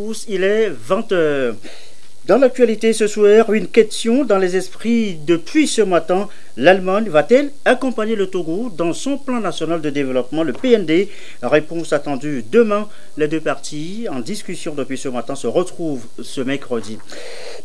tous, il est 20h. Dans l'actualité ce soir, une question dans les esprits depuis ce matin. L'Allemagne va-t-elle accompagner le Togo dans son plan national de développement, le PND? Réponse attendue demain. Les deux parties en discussion depuis ce matin se retrouvent ce mercredi.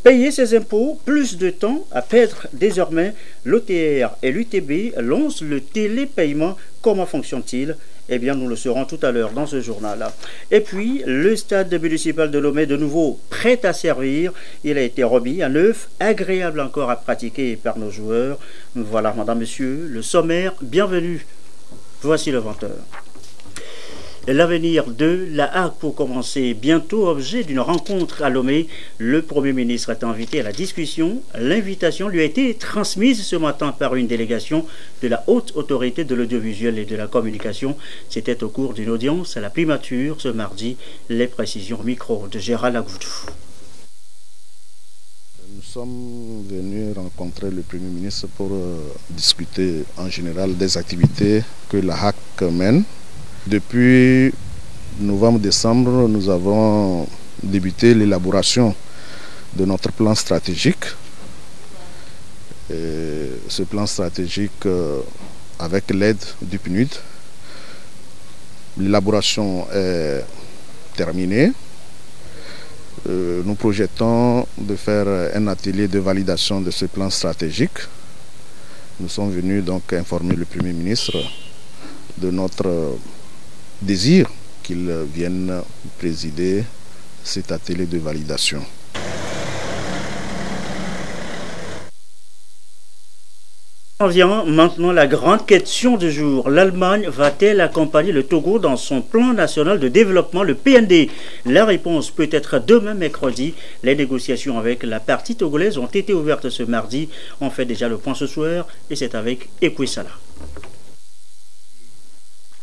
Payer ses impôts, plus de temps à perdre désormais. L'OTR et l'UTB lancent le télépaiement. Comment fonctionne-t-il? Eh bien, nous le saurons tout à l'heure dans ce journal. Et puis, le stade municipal de Lomé, de nouveau prêt à servir. Il a été remis à neuf, agréable encore à pratiquer par nos joueurs. Voilà, madame, monsieur, le sommaire, bienvenue. Voici le 20h. L'avenir de la Hague pour commencer. Bientôt objet d'une rencontre à Lomé. Le Premier ministre est invité à la discussion. L'invitation lui a été transmise ce matin par une délégation de la Haute Autorité de l'Audiovisuel et de la Communication. C'était au cours d'une audience à la primature ce mardi. Les précisions au micro de Gérald Agoudou. Nous sommes venus rencontrer le Premier ministre pour discuter en général des activités que la Hague mène. Depuis novembre-décembre, nous avons débuté l'élaboration de notre plan stratégique. Et ce plan stratégique, avec l'aide du PNUD, l'élaboration est terminée. Nous projetons de faire un atelier de validation de ce plan stratégique. Nous sommes venus donc informer le Premier ministre de notre désir qu'il vienne présider cet atelier de validation. On vient maintenant la grande question du jour. L'Allemagne va-t-elle accompagner le Togo dans son plan national de développement, le PND? La réponse peut être demain mercredi. Les négociations avec la partie togolaise ont été ouvertes ce mardi. On fait déjà le point ce soir et c'est avec Ekwesala.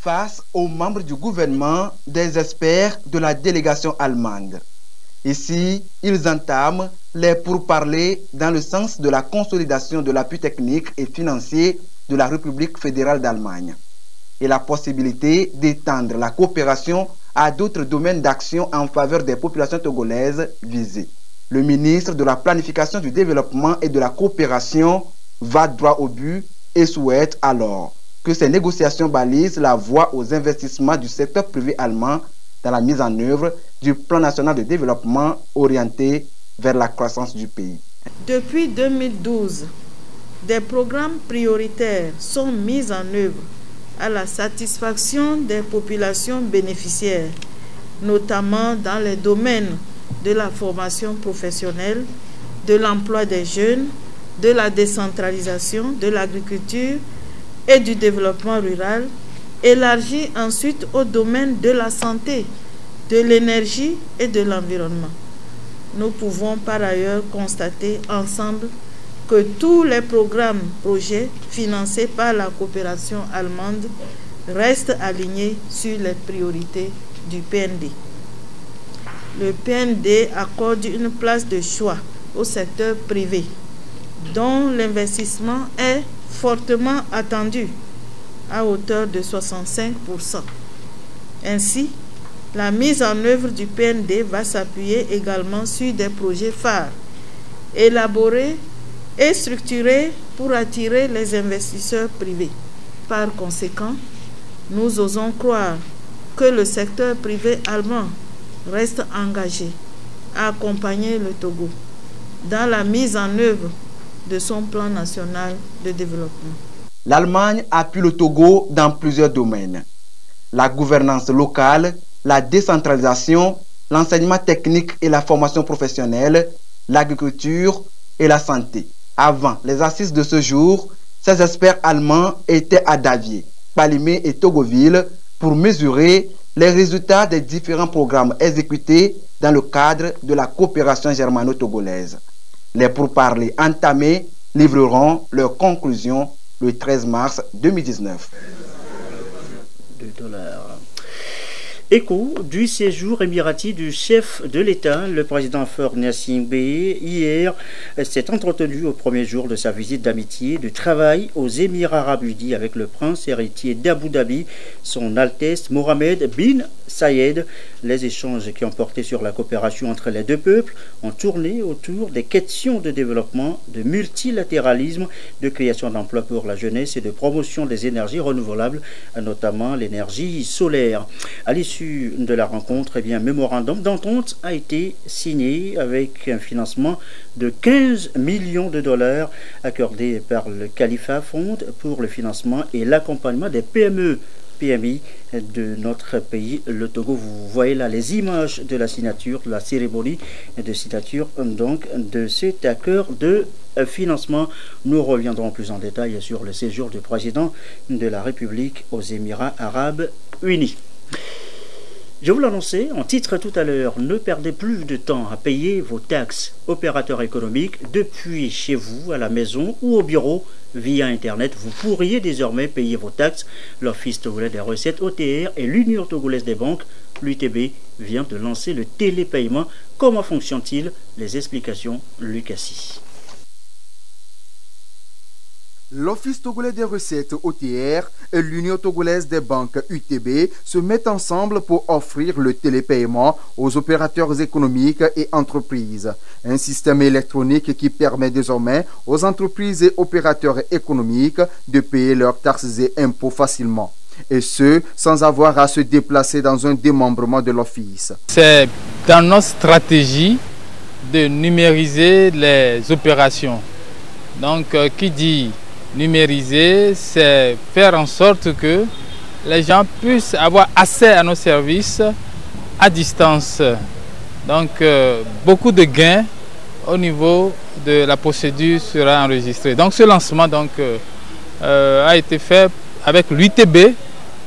Face aux membres du gouvernement, des experts de la délégation allemande. Ici, ils entament les pourparlers dans le sens de la consolidation de l'appui technique et financier de la République fédérale d'Allemagne et la possibilité d'étendre la coopération à d'autres domaines d'action en faveur des populations togolaises visées. Le ministre de la Planification du Développement et de la Coopération va droit au but et souhaite alors que ces négociations balisent la voie aux investissements du secteur privé allemand dans la mise en œuvre du plan national de développement orienté vers la croissance du pays. Depuis 2012, des programmes prioritaires sont mis en œuvre à la satisfaction des populations bénéficiaires, notamment dans les domaines de la formation professionnelle, de l'emploi des jeunes, de la décentralisation, de l'agriculture et du développement rural, élargi ensuite au domaine de la santé, de l'énergie et de l'environnement. Nous pouvons par ailleurs constater ensemble que tous les projets financés par la coopération allemande restent alignés sur les priorités du PND. Le PND accorde une place de choix au secteur privé, dont l'investissement est fortement attendu à hauteur de 65%. Ainsi, la mise en œuvre du PND va s'appuyer également sur des projets phares, élaborés et structurés pour attirer les investisseurs privés. Par conséquent, nous osons croire que le secteur privé allemand reste engagé à accompagner le Togo dans la mise en œuvre de son plan national de développement. L'Allemagne appuie le Togo dans plusieurs domaines. La gouvernance locale, la décentralisation, l'enseignement technique et la formation professionnelle, l'agriculture et la santé. Avant les assises de ce jour, ces experts allemands étaient à Davier, Palimé et Togoville pour mesurer les résultats des différents programmes exécutés dans le cadre de la coopération germano-togolaise. Les pourparlers entamés livreront leurs conclusions le 13 mars 2019. Écho du séjour émirati du chef de l'État, le président Faure Gnassingbé, hier s'est entretenu au premier jour de sa visite d'amitié, de travail aux Émirats arabes unis avec le prince héritier d'Abu Dhabi, son Altesse Mohammed bin Sayed. Les échanges qui ont porté sur la coopération entre les deux peuples ont tourné autour des questions de développement, de multilatéralisme, de création d'emplois pour la jeunesse et de promotion des énergies renouvelables, notamment l'énergie solaire. À l'issue de la rencontre, un mémorandum d'entente a été signé avec un financement de 15 millions de dollars accordé par le Khalifa Fund pour le financement et l'accompagnement des PMI de notre pays, le Togo. Vous voyez là les images de la signature, de la cérémonie de signature donc de cet accord de financement. Nous reviendrons plus en détail sur le séjour du président de la République aux Émirats arabes unis. Je vous l'annonçais en titre tout à l'heure, ne perdez plus de temps à payer vos taxes. Opérateurs économiques, depuis chez vous, à la maison ou au bureau, via Internet, vous pourriez désormais payer vos taxes. L'Office togolais des recettes OTR et l'Union togolaise des banques, l'UTB, vient de lancer le télépaiement. Comment fonctionne-t-il? Les explications, Lucassi. L'Office togolais des recettes OTR et l'Union togolaise des banques UTB se mettent ensemble pour offrir le télépaiement aux opérateurs économiques et entreprises. Un système électronique qui permet désormais aux entreprises et opérateurs économiques de payer leurs taxes et impôts facilement. Et ce, sans avoir à se déplacer dans un démembrement de l'Office. C'est dans notre stratégie de numériser les opérations. Donc, qui dit numériser, c'est faire en sorte que les gens puissent avoir accès à nos services à distance. Donc, beaucoup de gains au niveau de la procédure sera enregistré. Donc, ce lancement a été fait avec l'UTB,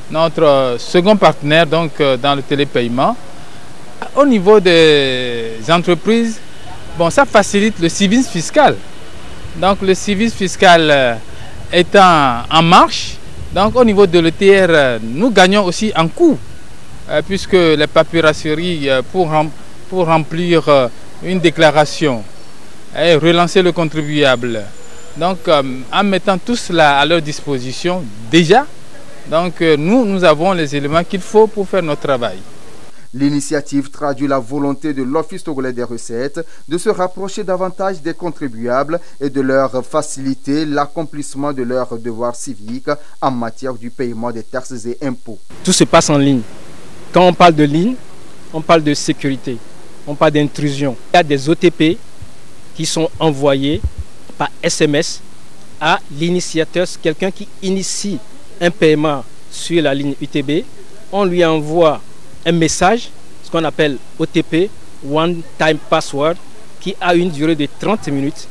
notre second partenaire dans le télépaiement. Au niveau des entreprises, ça facilite le civisme fiscal. Donc, le civisme fiscal étant en marche, donc au niveau de l'ETR, nous gagnons aussi en coût, puisque les papyrasseries pour remplir une déclaration et relancer le contribuable. Donc, en mettant tout cela à leur disposition, déjà, donc nous avons les éléments qu'il faut pour faire notre travail. L'initiative traduit la volonté de l'Office togolais des recettes de se rapprocher davantage des contribuables et de leur faciliter l'accomplissement de leurs devoirs civiques en matière du paiement des taxes et impôts. Tout se passe en ligne. Quand on parle de ligne, on parle de sécurité, on parle d'intrusion. Il y a des OTP qui sont envoyés par SMS à l'initiateur, quelqu'un qui initie un paiement sur la ligne UTB. On lui envoie un message, ce qu'on appelle OTP, One Time Password, qui a une durée de 30 minutes,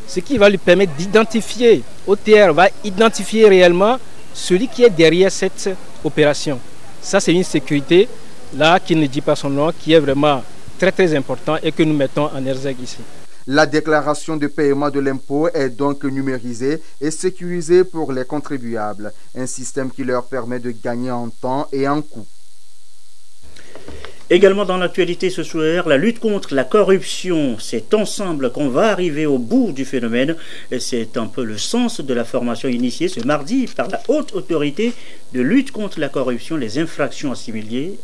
ce qui va lui permettre d'identifier, OTR va identifier réellement celui qui est derrière cette opération. Ça, c'est une sécurité, là, qui ne dit pas son nom, qui est vraiment très très important et que nous mettons en exergue ici. La déclaration de paiement de l'impôt est donc numérisée et sécurisée pour les contribuables, un système qui leur permet de gagner en temps et en coût. Également dans l'actualité ce soir, la lutte contre la corruption. C'est ensemble qu'on va arriver au bout du phénomène. C'est un peu le sens de la formation initiée ce mardi par la haute autorité de lutte contre la corruption, les infractions assimilées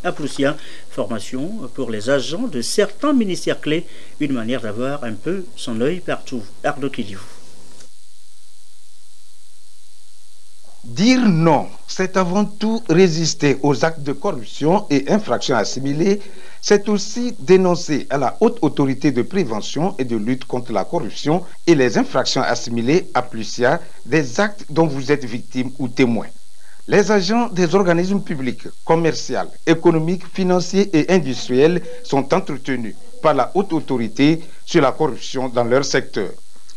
à Ploussia. Formation pour les agents de certains ministères clés. Une manière d'avoir un peu son œil partout. Arnaud Kiliou. Dire non, c'est avant tout résister aux actes de corruption et infractions assimilées. C'est aussi dénoncer à la haute autorité de prévention et de lutte contre la corruption et les infractions assimilées à Ploussia des actes dont vous êtes victime ou témoin. Les agents des organismes publics, commerciaux, économiques, financiers et industriels sont entretenus par la haute autorité sur la corruption dans leur secteur.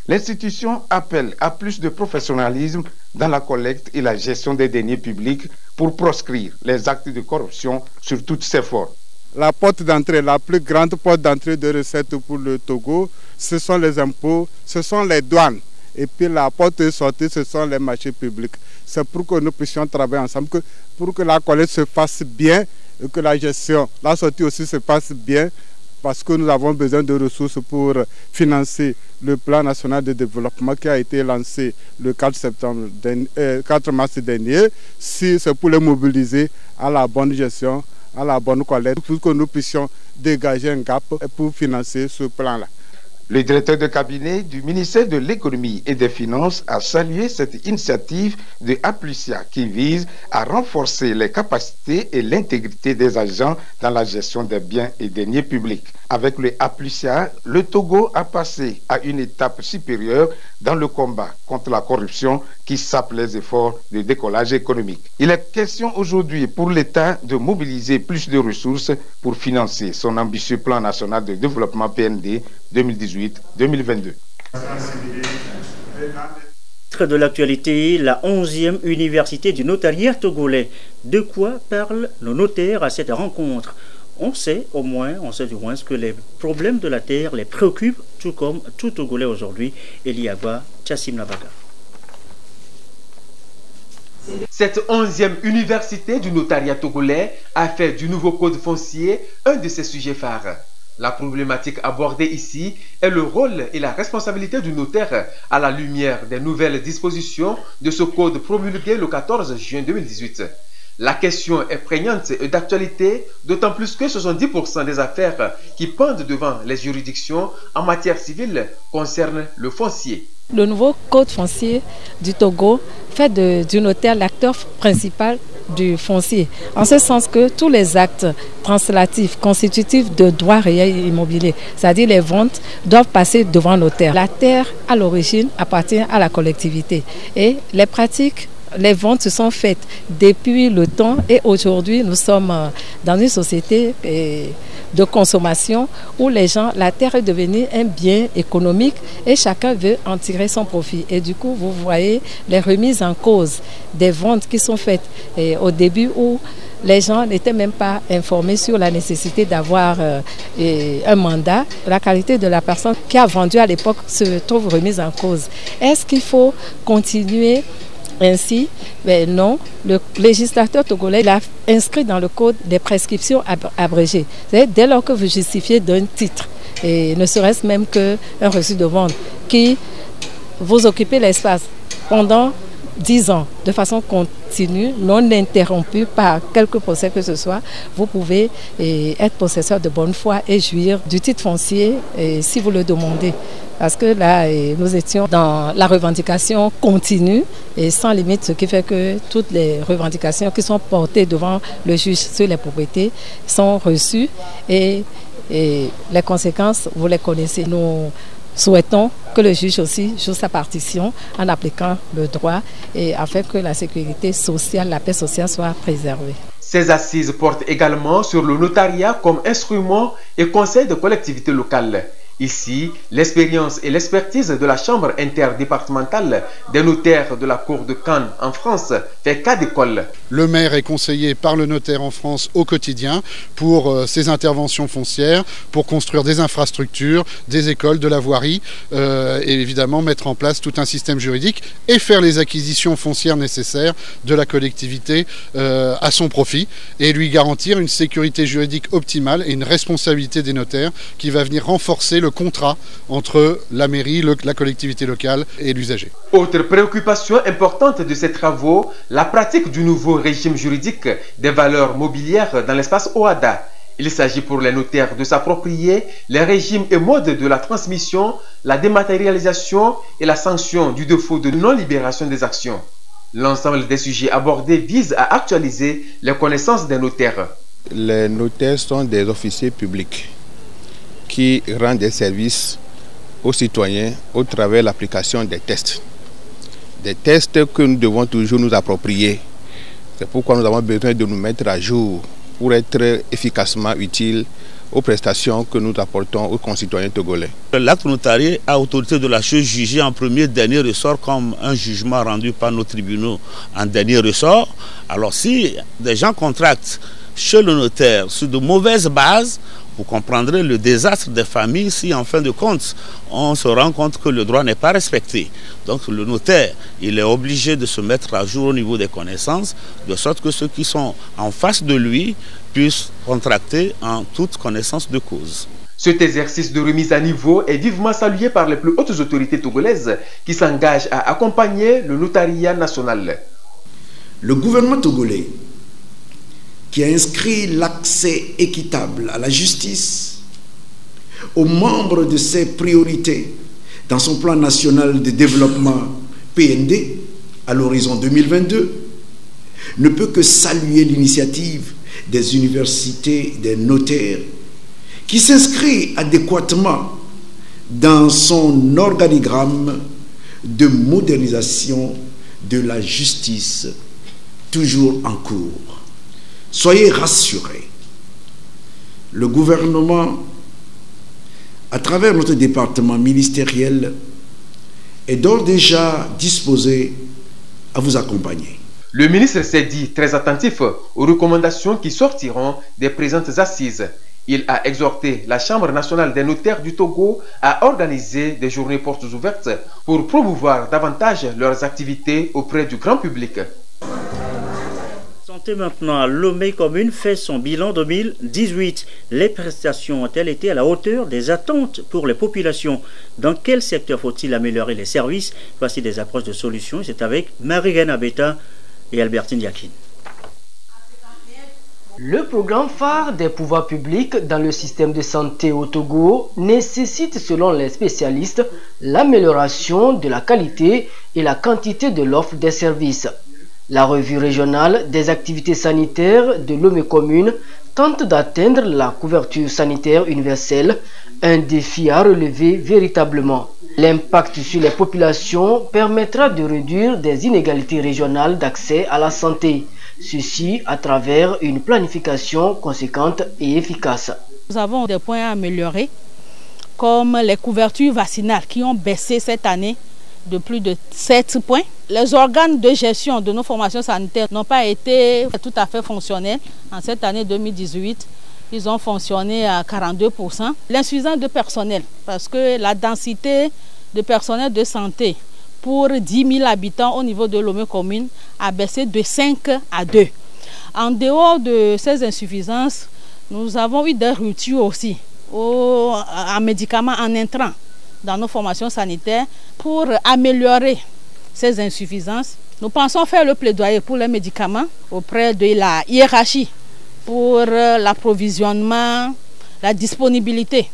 L'institution appelle à plus de professionnalisme dans la collecte et la gestion des deniers publics pour proscrire les actes de corruption sur toutes ses formes. La porte d'entrée, la plus grande porte d'entrée de recettes pour le Togo, ce sont les impôts, ce sont les douanes. Et puis la porte de sortie, ce sont les marchés publics. C'est pour que nous puissions travailler ensemble, pour que la collecte se fasse bien et que la gestion, la sortie aussi se passe bien, parce que nous avons besoin de ressources pour financer le plan national de développement qui a été lancé le 4 mars dernier. Si c'est pour les mobiliser à la bonne gestion, à la bonne collecte, pour que nous puissions dégager un gap pour financer ce plan-là. Le directeur de cabinet du ministère de l'économie et des finances a salué cette initiative de Aplusia qui vise à renforcer les capacités et l'intégrité des agents dans la gestion des biens et deniers publics. Avec le Aplusia, le Togo a passé à une étape supérieure dans le combat contre la corruption qui sape les efforts de décollage économique. Il est question aujourd'hui pour l'État de mobiliser plus de ressources pour financer son ambitieux plan national de développement PND 2018-2022. De l'actualité, la 11e université du notariat togolais. De quoi parlent nos notaires à cette rencontre? On sait du moins que les problèmes de la terre les préoccupent, tout comme tout Togolais aujourd'hui. Eliaba Chassim Nabaga. Cette 11e université du notariat togolais a fait du nouveau code foncier un de ses sujets phares. La problématique abordée ici est le rôle et la responsabilité du notaire à la lumière des nouvelles dispositions de ce code promulgué le 14 juin 2018. La question est prégnante et d'actualité, d'autant plus que 70% des affaires qui pendent devant les juridictions en matière civile concernent le foncier. Le nouveau code foncier du Togo fait du notaire l'acteur principal du foncier, en ce sens que tous les actes translatifs constitutifs de droits réels immobiliers, c'est-à-dire les ventes, doivent passer devant le notaire. La terre, à l'origine, appartient à la collectivité et les pratiques, les ventes se sont faites depuis le temps et aujourd'hui nous sommes dans une société de consommation où les gens, la terre est devenue un bien économique et chacun veut en tirer son profit. Et du coup, vous voyez les remises en cause des ventes qui sont faites au début où les gens n'étaient même pas informés sur la nécessité d'avoir un mandat. La qualité de la personne qui a vendu à l'époque se trouve remise en cause. Est-ce qu'il faut continuer ainsi? Mais non, le législateur togolais l'a inscrit dans le code des prescriptions abrégées. C'est-à-dire, dès lors que vous justifiez d'un titre, et ne serait-ce même qu'un reçu de vente, qui vous occupez l'espace pendant 10 ans, de façon continue, non interrompue par quelque procès que ce soit, vous pouvez être possesseur de bonne foi et jouir du titre foncier si vous le demandez. Parce que là, nous étions dans la revendication continue et sans limite, ce qui fait que toutes les revendications qui sont portées devant le juge sur les propriétés sont reçues et les conséquences, vous les connaissez. Nous souhaitons que le juge aussi joue sa partition en appliquant le droit et afin que la sécurité sociale, la paix sociale soit préservée. Ces assises portent également sur le notariat comme instrument et conseil de collectivités locales. Ici, l'expérience et l'expertise de la Chambre interdépartementale des notaires de la Cour de Cannes en France fait cas d'école. Le maire est conseillé par le notaire en France au quotidien pour ses interventions foncières, pour construire des infrastructures, des écoles, de la voirie et évidemment mettre en place tout un système juridique et faire les acquisitions foncières nécessaires de la collectivité à son profit et lui garantir une sécurité juridique optimale et une responsabilité des notaires qui va venir renforcer le contrat entre la mairie, la collectivité locale et l'usager. Autre préoccupation importante de ces travaux, la pratique du nouveau régime juridique des valeurs mobilières dans l'espace OHADA. Il s'agit pour les notaires de s'approprier les régimes et modes de la transmission, la dématérialisation et la sanction du défaut de non-libération des actions. L'ensemble des sujets abordés vise à actualiser les connaissances des notaires. Les notaires sont des officiers publics qui rendent des services aux citoyens au travers de l'application des tests. Des tests que nous devons toujours nous approprier. C'est pourquoi nous avons besoin de nous mettre à jour pour être efficacement utiles aux prestations que nous apportons aux concitoyens togolais. L'acte notarié a autorité de la chose jugée en premier dernier ressort comme un jugement rendu par nos tribunaux en dernier ressort. Alors si des gens contractent chez le notaire sur de mauvaises bases, vous comprendrez le désastre des familles si en fin de compte on se rend compte que le droit n'est pas respecté. Donc le notaire, il est obligé de se mettre à jour au niveau des connaissances, de sorte que ceux qui sont en face de lui puissent contracter en toute connaissance de cause. Cet exercice de remise à niveau est vivement salué par les plus hautes autorités togolaises qui s'engagent à accompagner le notariat national. Le gouvernement togolais, qui a inscrit l'accès équitable à la justice aux membres de ses priorités dans son plan national de développement PND à l'horizon 2022, ne peut que saluer l'initiative des universités des notaires qui s'inscrit adéquatement dans son organigramme de modernisation de la justice toujours en cours. Soyez rassurés, le gouvernement, à travers notre département ministériel, est d'ores déjà disposé à vous accompagner. Le ministre s'est dit très attentif aux recommandations qui sortiront des présentes assises. Il a exhorté la Chambre nationale des notaires du Togo à organiser des journées portes ouvertes pour promouvoir davantage leurs activités auprès du grand public. Santé maintenant, Lomé commune fait son bilan 2018. Les prestations ont-elles été à la hauteur des attentes pour les populations? Dans quel secteur faut-il améliorer les services? Voici des approches de solutions. C'est avec Marie-Reine Abeta et Albertine Yakin. Le programme phare des pouvoirs publics dans le système de santé au Togo nécessite, selon les spécialistes, l'amélioration de la qualité et la quantité de l'offre des services. La revue régionale des activités sanitaires de Lomé commune tente d'atteindre la couverture sanitaire universelle, un défi à relever véritablement. L'impact sur les populations permettra de réduire des inégalités régionales d'accès à la santé. Ceci à travers une planification conséquente et efficace. Nous avons des points à améliorer, comme les couvertures vaccinales qui ont baissé cette année de plus de 7 points. Les organes de gestion de nos formations sanitaires n'ont pas été tout à fait fonctionnels. En cette année 2018, ils ont fonctionné à 42%. L'insuffisance de personnel, parce que la densité de personnel de santé pour 10 000 habitants au niveau de Lomé commune a baissé de 5 à 2. En dehors de ces insuffisances, nous avons eu des ruptures aussi en médicaments, en intrants dans nos formations sanitaires. Pour améliorer ces insuffisances, nous pensons faire le plaidoyer pour les médicaments auprès de la hiérarchie pour l'approvisionnement, la disponibilité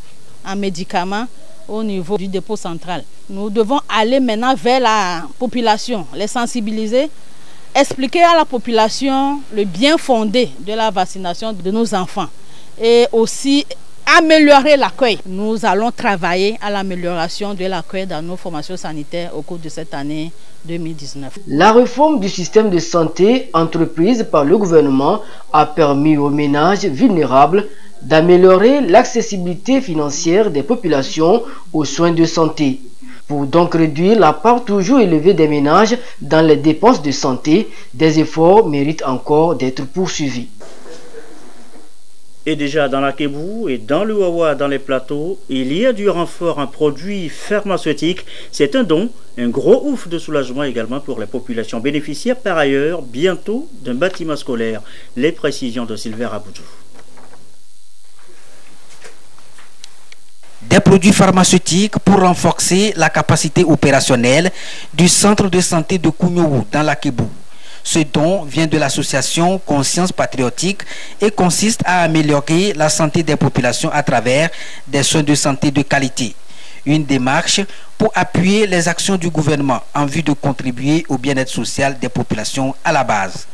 en médicaments au niveau du dépôt central. Nous devons aller maintenant vers la population, les sensibiliser, expliquer à la population le bien fondé de la vaccination de nos enfants et aussi améliorer l'accueil. Nous allons travailler à l'amélioration de l'accueil dans nos formations sanitaires au cours de cette année 2019. La réforme du système de santé entreprise par le gouvernement a permis aux ménages vulnérables d'améliorer l'accessibilité financière des populations aux soins de santé. Pour donc réduire la part toujours élevée des ménages dans les dépenses de santé, des efforts méritent encore d'être poursuivis. Et déjà dans la Kébou et dans le Wawa, dans les plateaux, il y a du renfort en produits pharmaceutiques. C'est un don, un gros ouf de soulagement également pour les populations bénéficiaires. Par ailleurs, bientôt d'un bâtiment scolaire. Les précisions de Sylvain Aboudjou. Des produits pharmaceutiques pour renforcer la capacité opérationnelle du centre de santé de Kouniourou dans la Kébou. Ce don vient de l'association Conscience Patriotique et consiste à améliorer la santé des populations à travers des soins de santé de qualité. Une démarche pour appuyer les actions du gouvernement en vue de contribuer au bien-être social des populations à la base.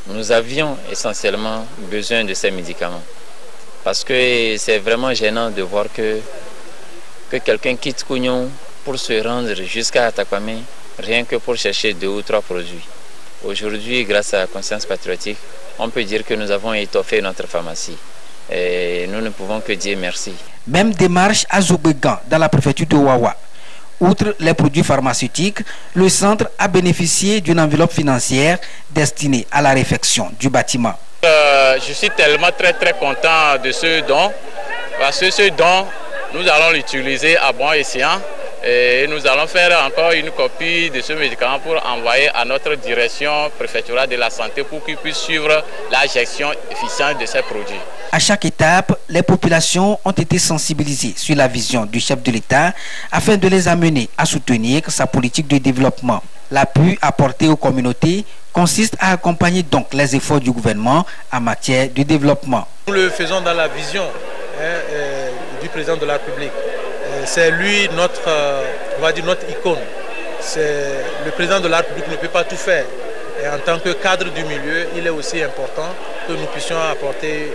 Nous avions essentiellement besoin de ces médicaments parce que c'est vraiment gênant de voir que quelqu'un quitte Kounion pour se rendre jusqu'à Atakwame rien que pour chercher 2 ou 3 produits. Aujourd'hui, grâce à Conscience Patriotique, on peut dire que nous avons étoffé notre pharmacie. Et nous ne pouvons que dire merci. Même démarche à Zoubegan, dans la préfecture de Wawa. Outre les produits pharmaceutiques, le centre a bénéficié d'une enveloppe financière destinée à la réfection du bâtiment. je suis tellement très content de ce don, parce que ce don, nous allons l'utiliser à bon escient et nous allons faire encore une copie de ce médicament pour envoyer à notre direction préfectorale de la santé pour qu'ils puissent suivre la gestion efficiente de ces produits. À chaque étape, les populations ont été sensibilisées sur la vision du chef de l'État afin de les amener à soutenir sa politique de développement. L'appui apporté aux communautés consiste à accompagner donc les efforts du gouvernement en matière de développement. Nous le faisons dans la vision du président de la République. C'est lui notre, on va dire notre icône. Le président de la République ne peut pas tout faire. Et en tant que cadre du milieu, il est aussi important que nous puissions apporter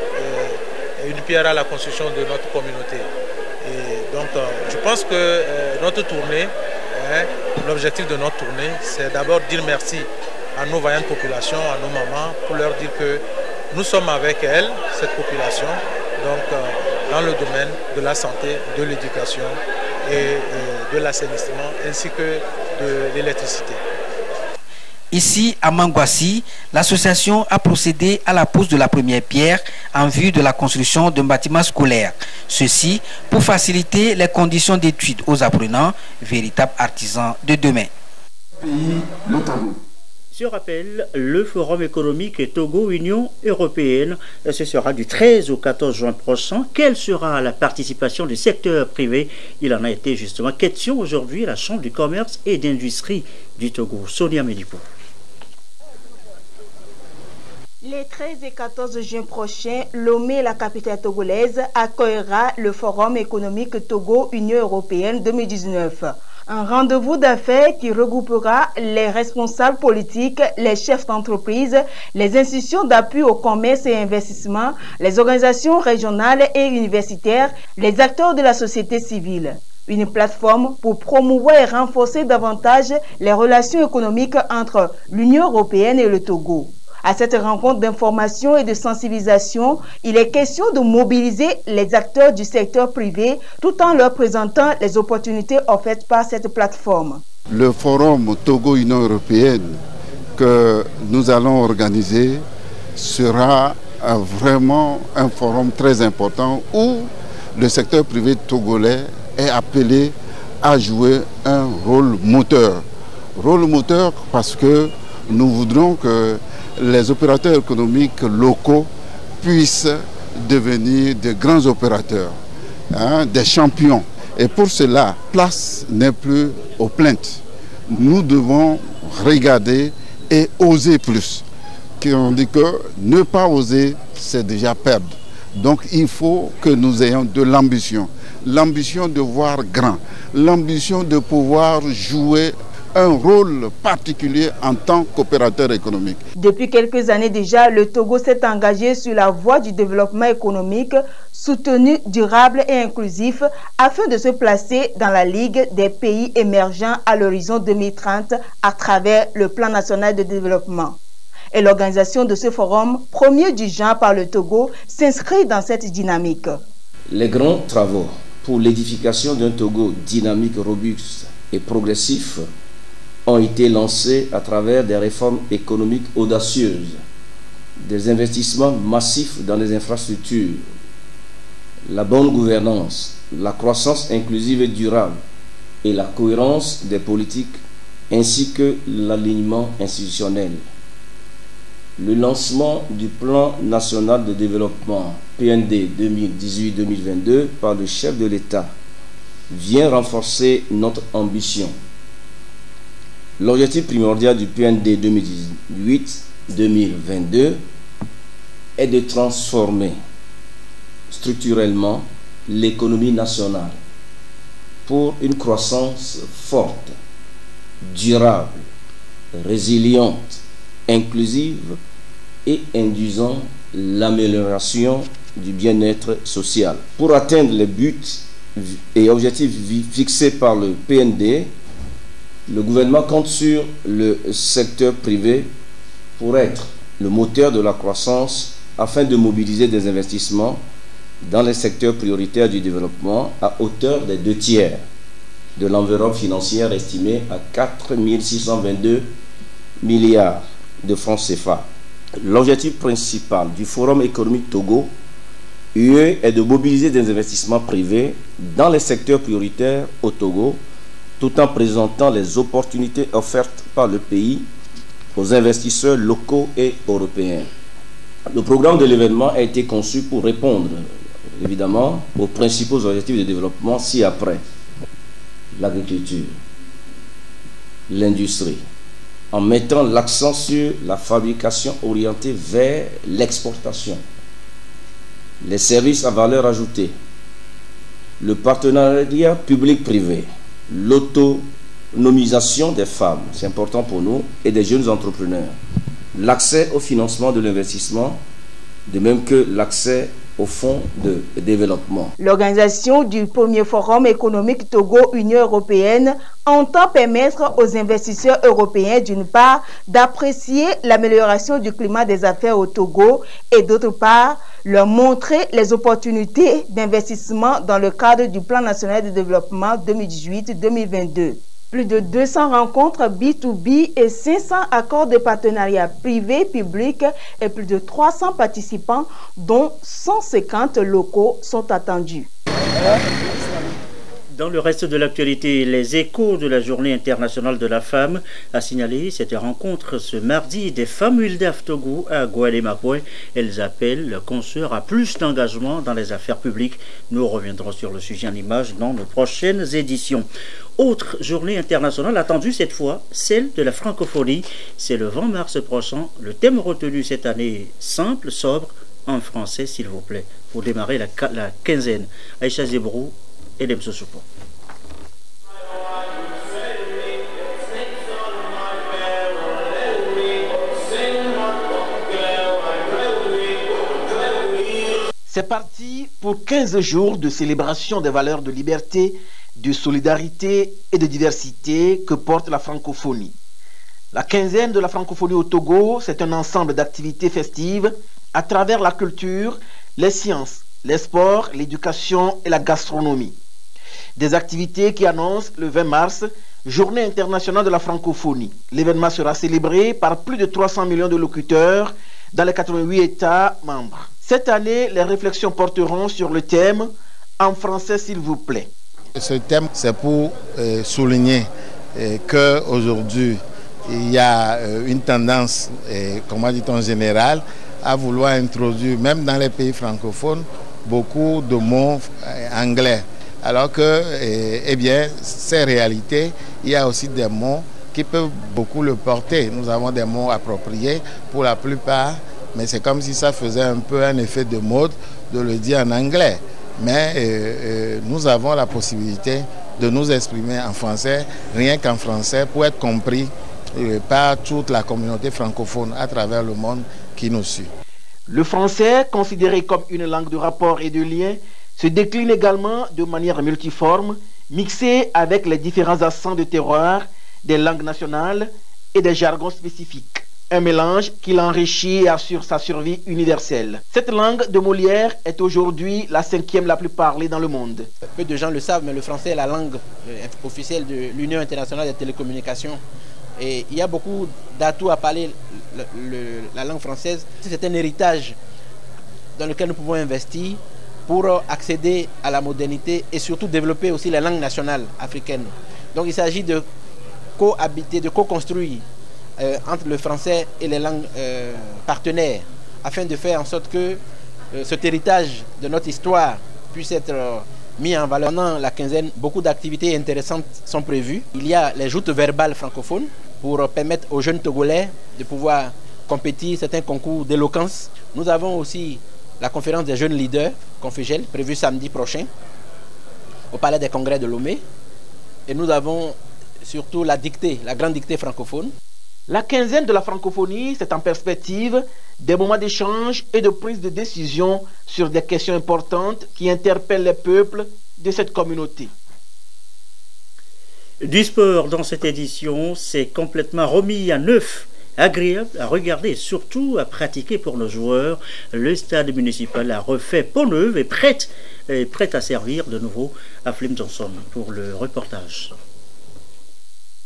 une pierre à la construction de notre communauté. Et donc, je pense que notre tournée, l'objectif de notre tournée, c'est d'abord dire merci à nos vaillantes populations, à nos mamans, pour leur dire que nous sommes avec elles, cette population, donc dans le domaine de la santé, de l'éducation et de l'assainissement, ainsi que de l'électricité. Ici, à Mangouassi, l'association a procédé à la pose de la première pierre en vue de la construction d'un bâtiment scolaire. Ceci pour faciliter les conditions d'études aux apprenants, véritables artisans de demain. Je rappelle, le Forum économique Togo-Union européenne, ce sera du 13 au 14 juin prochain. Quelle sera la participation du secteur privé? Il en a été justement question aujourd'hui à la Chambre du commerce et d'industrie du Togo. Sonia Médipo. Les 13 et 14 juin prochains, Lomé, la capitale togolaise, accueillera le Forum économique Togo-Union européenne 2019. Un rendez-vous d'affaires qui regroupera les responsables politiques, les chefs d'entreprise, les institutions d'appui au commerce et investissement, les organisations régionales et universitaires, les acteurs de la société civile. Une plateforme pour promouvoir et renforcer davantage les relations économiques entre l'Union européenne et le Togo. À cette rencontre d'information et de sensibilisation, il est question de mobiliser les acteurs du secteur privé tout en leur présentant les opportunités offertes par cette plateforme. Le forum Togo-Union européenne que nous allons organiser sera vraiment un forum très important où le secteur privé togolais est appelé à jouer un rôle moteur. Rôle moteur parce que nous voudrons que les opérateurs économiques locaux puissent devenir de grands opérateurs, des champions. Et pour cela, place n'est plus aux plaintes. Nous devons regarder et oser plus. On dit que ne pas oser, c'est déjà perdre. Donc il faut que nous ayons de l'ambition. L'ambition de voir grand. L'ambition de pouvoir jouer un rôle particulier en tant qu'opérateur économique. Depuis quelques années déjà, le Togo s'est engagé sur la voie du développement économique soutenu, durable et inclusif afin de se placer dans la Ligue des pays émergents à l'horizon 2030 à travers le Plan national de développement. Et l'organisation de ce forum, premier du genre par le Togo, s'inscrit dans cette dynamique. Les grands travaux pour l'édification d'un Togo dynamique, robuste et progressif ont été lancés à travers des réformes économiques audacieuses, des investissements massifs dans les infrastructures, la bonne gouvernance, la croissance inclusive et durable et la cohérence des politiques ainsi que l'alignement institutionnel. Le lancement du Plan national de développement PND 2018-2022 par le chef de l'État vient renforcer notre ambition. L'objectif primordial du PND 2018-2022 est de transformer structurellement l'économie nationale pour une croissance forte, durable, résiliente, inclusive et induisant l'amélioration du bien-être social. Pour atteindre les buts et objectifs fixés par le PND, le gouvernement compte sur le secteur privé pour être le moteur de la croissance afin de mobiliser des investissements dans les secteurs prioritaires du développement à hauteur des 2/3 de l'enveloppe financière estimée à 4 622 milliards de francs CFA. L'objectif principal du Forum économique Togo UE est de mobiliser des investissements privés dans les secteurs prioritaires au Togo, tout en présentant les opportunités offertes par le pays aux investisseurs locaux et européens. Le programme de l'événement a été conçu pour répondre, évidemment, aux principaux objectifs de développement ci-après: l'agriculture, l'industrie, en mettant l'accent sur la fabrication orientée vers l'exportation, les services à valeur ajoutée, le partenariat public-privé, l'autonomisation des femmes, c'est important pour nous, et des jeunes entrepreneurs, l'accès au financement de l'investissement, de même que l'accès au fonds de développement. L'organisation du premier forum économique Togo-Union européenne entend permettre aux investisseurs européens, d'une part, d'apprécier l'amélioration du climat des affaires au Togo et d'autre part, leur montrer les opportunités d'investissement dans le cadre du Plan national de développement 2018-2022. Plus de 200 rencontres B2B et 500 accords de partenariat privé-public et plus de 300 participants, dont 150 locaux, sont attendus. Dans le reste de l'actualité, les échos de la Journée internationale de la femme a signalé cette rencontre ce mardi des femmes Wildaf Togo à Guadeloupe. Elles appellent leurs consoeurs à plus d'engagement dans les affaires publiques. Nous reviendrons sur le sujet en images dans nos prochaines éditions. Autre journée internationale attendue cette fois, celle de la francophonie. C'est le 20 mars prochain. Le thème retenu cette année, simple, sobre, en français s'il vous plaît, pour démarrer la quinzaine. Aïcha Zebrou et Demso Soupo. C'est parti pour 15 jours de célébration des valeurs de liberté, de solidarité et de diversité que porte la francophonie. La quinzaine de la francophonie au Togo, c'est un ensemble d'activités festives à travers la culture, les sciences, les sports, l'éducation et la gastronomie. Des activités qui annoncent le 20 mars, Journée internationale de la francophonie. L'événement sera célébré par plus de 300 millions de locuteurs dans les 88 États membres. Cette année, les réflexions porteront sur le thème « En français s'il vous plaît ». Ce thème, c'est pour souligner qu'aujourd'hui, il y a une tendance, comment dit-on, générale, à vouloir introduire, même dans les pays francophones, beaucoup de mots anglais. Alors que, eh bien, ces réalités, il y a aussi des mots qui peuvent beaucoup le porter. Nous avons des mots appropriés pour la plupart, mais c'est comme si ça faisait un peu un effet de mode de le dire en anglais. Mais nous avons la possibilité de nous exprimer en français, rien qu'en français, pour être compris par toute la communauté francophone à travers le monde qui nous suit. Le français, considéré comme une langue de rapport et de lien, se décline également de manière multiforme, mixée avec les différents accents de terroir, des langues nationales et des jargons spécifiques. Un mélange qui l'enrichit et assure sa survie universelle. Cette langue de Molière est aujourd'hui la 5e la plus parlée dans le monde. Peu de gens le savent, mais le français est la langue officielle de l'Union internationale des télécommunications. Et il y a beaucoup d'atouts à parler la langue française. C'est un héritage dans lequel nous pouvons investir pour accéder à la modernité et surtout développer aussi les langues nationales africaines. Donc il s'agit de cohabiter, de co-construire entre le français et les langues partenaires, afin de faire en sorte que cet héritage de notre histoire puisse être mis en valeur. Pendant la quinzaine, beaucoup d'activités intéressantes sont prévues. Il y a les joutes verbales francophones pour permettre aux jeunes Togolais de pouvoir compétir certains concours d'éloquence. Nous avons aussi la conférence des jeunes leaders, Confégel, prévue samedi prochain, au Palais des Congrès de Lomé. Et nous avons surtout la dictée, la grande dictée francophone. La quinzaine de la francophonie, c'est en perspective des moments d'échange et de prise de décision sur des questions importantes qui interpellent les peuples de cette communauté. Du sport dans cette édition, c'est complètement remis à neuf, agréable à regarder et surtout à pratiquer pour nos joueurs. Le stade municipal a refait peau neuve et prête à servir de nouveau à Flim Johnson pour le reportage.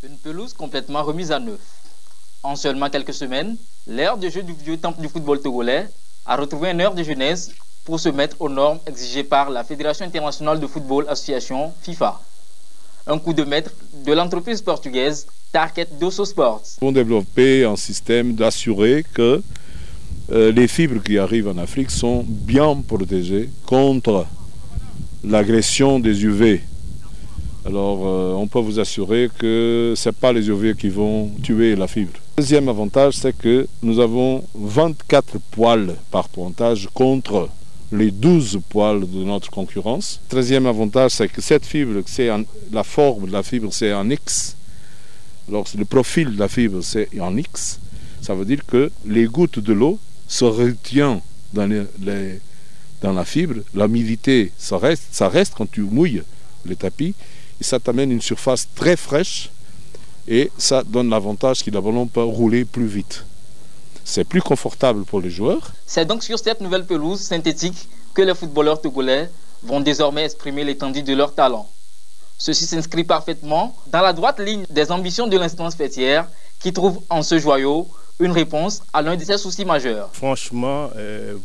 Une pelouse complètement remise à neuf. En seulement quelques semaines, l'ère de jeu du vieux temple du football togolais a retrouvé une heure de jeunesse pour se mettre aux normes exigées par la Fédération internationale de football association FIFA. Un coup de maître de l'entreprise portugaise Target Dosso Sports. Nous avons développé un système d'assurer que les fibres qui arrivent en Afrique sont bien protégées contre l'agression des UV. Alors on peut vous assurer que ce n'est pas les UV qui vont tuer la fibre. Le deuxième avantage, c'est que nous avons 24 poils par pointage contre les 12 poils de notre concurrence. Le troisième avantage, c'est que cette fibre, la forme de la fibre, c'est en X. Alors le profil de la fibre, c'est en X. Ça veut dire que les gouttes de l'eau se retiennent dans la fibre. L'humidité, ça reste quand tu mouilles les tapis. Et ça t'amène une surface très fraîche et ça donne l'avantage que le ballon peut rouler plus vite. C'est plus confortable pour les joueurs. C'est donc sur cette nouvelle pelouse synthétique que les footballeurs togolais vont désormais exprimer l'étendue de leur talent. Ceci s'inscrit parfaitement dans la droite ligne des ambitions de l'instance fêtière qui trouve en ce joyau une réponse à l'un de ses soucis majeurs. Franchement,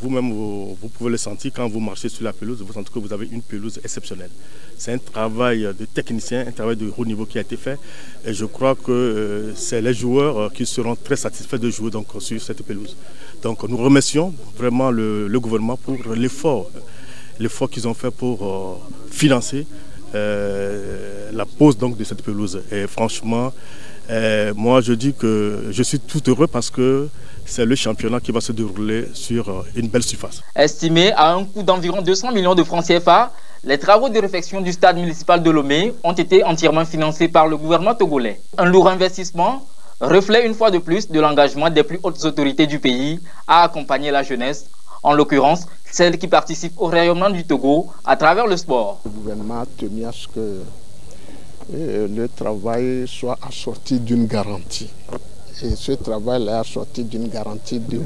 vous-même, vous pouvez le sentir quand vous marchez sur la pelouse, vous sentez que vous avez une pelouse exceptionnelle. C'est un travail de technicien, un travail de haut niveau qui a été fait. Et je crois que c'est les joueurs qui seront très satisfaits de jouer donc, sur cette pelouse. Donc nous remercions vraiment le gouvernement pour l'effort qu'ils ont fait pour financer la pose donc, de cette pelouse. Et franchement, moi je dis que je suis tout heureux parce que c'est le championnat qui va se dérouler sur une belle surface. Estimé à un coût d'environ 200 millions de francs CFA, les travaux de réfection du stade municipal de Lomé ont été entièrement financés par le gouvernement togolais. Un lourd investissement, reflet une fois de plus de l'engagement des plus hautes autorités du pays à accompagner la jeunesse, en l'occurrence celle qui participe au rayonnement du Togo à travers le sport. Le gouvernement a tenu à ce que le travail soit assorti d'une garantie. Et ce travail est assorti d'une garantie de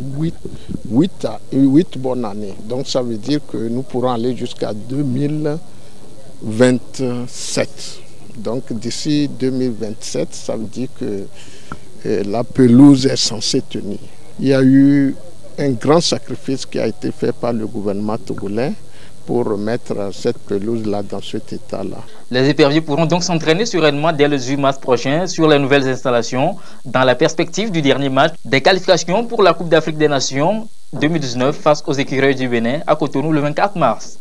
8 bonnes années. Donc ça veut dire que nous pourrons aller jusqu'à 2027. Donc d'ici 2027, ça veut dire que la pelouse est censée tenir. Il y a eu un grand sacrifice qui a été fait par le gouvernement togolais pour remettre cette pelouse-là dans cet état-là. Les éperviers pourront donc s'entraîner sereinement dès le 8 mars prochain sur les nouvelles installations dans la perspective du dernier match des qualifications pour la Coupe d'Afrique des Nations 2019 face aux écureuils du Bénin à Cotonou le 24 mars.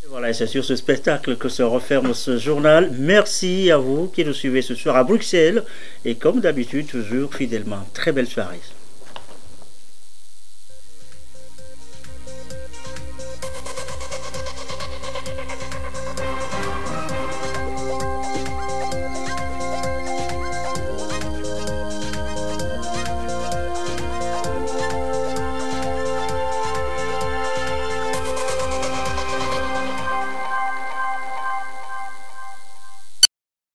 Voilà, c'est sur ce spectacle que se referme ce journal. Merci à vous qui nous suivez ce soir à Bruxelles et comme d'habitude, toujours fidèlement. Très belle soirée.